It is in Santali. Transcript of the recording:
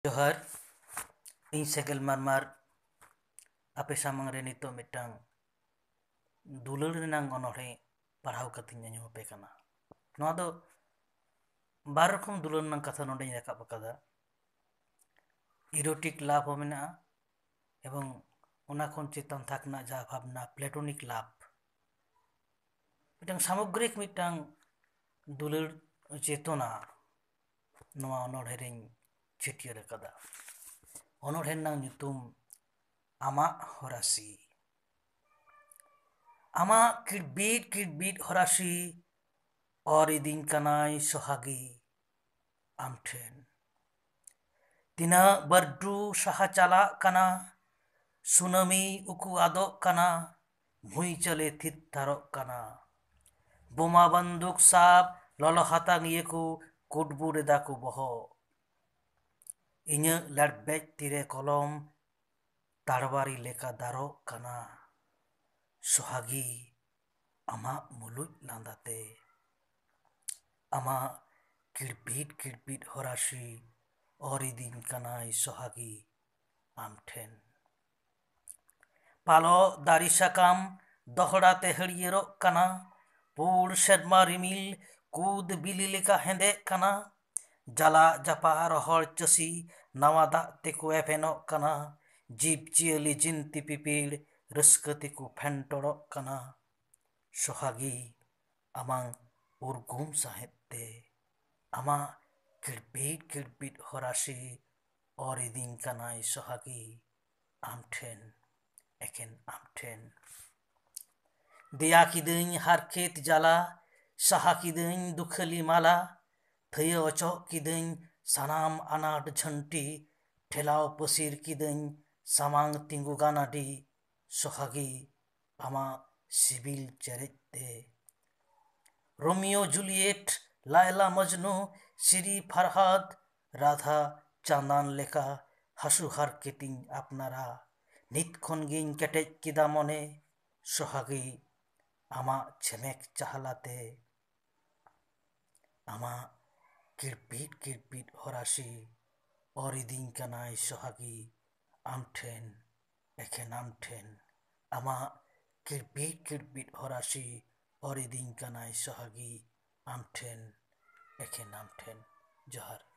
जोहार इन सेगल मारमार आपे सामंग रे नितो मिटांग दुलर रेनांग अनोढ़े पढ़ाव कतिन ᱧᱟᱧᱚᱢ ᱟᱯᱮ ᱠᱟᱱᱟ। ᱱᱚᱣᱟ ᱫᱚ ᱵᱟᱨ ᱨᱚᱠᱚᱢ ᱫᱩᱞᱟᱹᱲ ᱨᱮᱱᱟᱜ ᱠᱟᱛᱷᱟ ᱱᱚᱰᱮᱧ ᱨᱟᱠᱟᱵ ᱟᱠᱟᱫᱟ। इरोटिक लाभ हो मेना एवं उना खन चेतन थाकना जा भावना प्लेटोनिक लाभ मिटांग सामग्रिक मिटांग दुलर चेतना नवा अनोढ़े रेኝ छिटियर कदा अनोढ़े नांग nyutum आमा होरासी आमा किड़बीट होरासी और इदिन कनाई सोहागी आमठेन तिना बर्डू सहा चाला कना सुनामी उकु आदो कना भुई चले थित तारो कना बोमा बंदूक साब ललो हातांग येकु कुटबुरे दाकु बहो इन्य लड़बेज तिरे कलम तारवारी लेका दारो कना सोहागी आमा मुलुज लांदाते आमा किड़बीट होरासी और इदिन कनाई सोहागी आमठेन पालो दारी साकाम दोहड़ाते हड़ियरो कना पूर सेदमा रिमिल कूद बिली लेका हेंदे कना जला जपा रोहर चसी नवा दाग तेको एफेनो कना जीव जियली जिंती पिपीड़ रस्क तेको फेंटोड़ो कना सोहागी आमांग उर्गुम साहेबते आमा किड़बीट होरासी और इदिन कनाई सोहागी आमठेन एकेन आमठेन दिया किदኝ हारखेत जाला साहा किदኝ दुखली माला थयो अचो किदኝ सानाम अनाट झंटी ठेलाव पसिर किदኝ सामांग तिंगु गानाडी सोहागी आमा सिबिल चेरेते रोमियो जूलियट लायला मजनू सिरी फरहाद राधा चांदान लेका हासु हारकेतिं आपनारा नित खनगिं केटेज किदा मने सोहागी आमा छेमेक चाहलाते आमा किड़बीट होरासी और इदिन कनाई सोहागी आमठेन एखेन आमठेन आमा किड़बीट होरासी और इदिन कनाई सोहागी आमठेन एखेन आमठेन जोहार।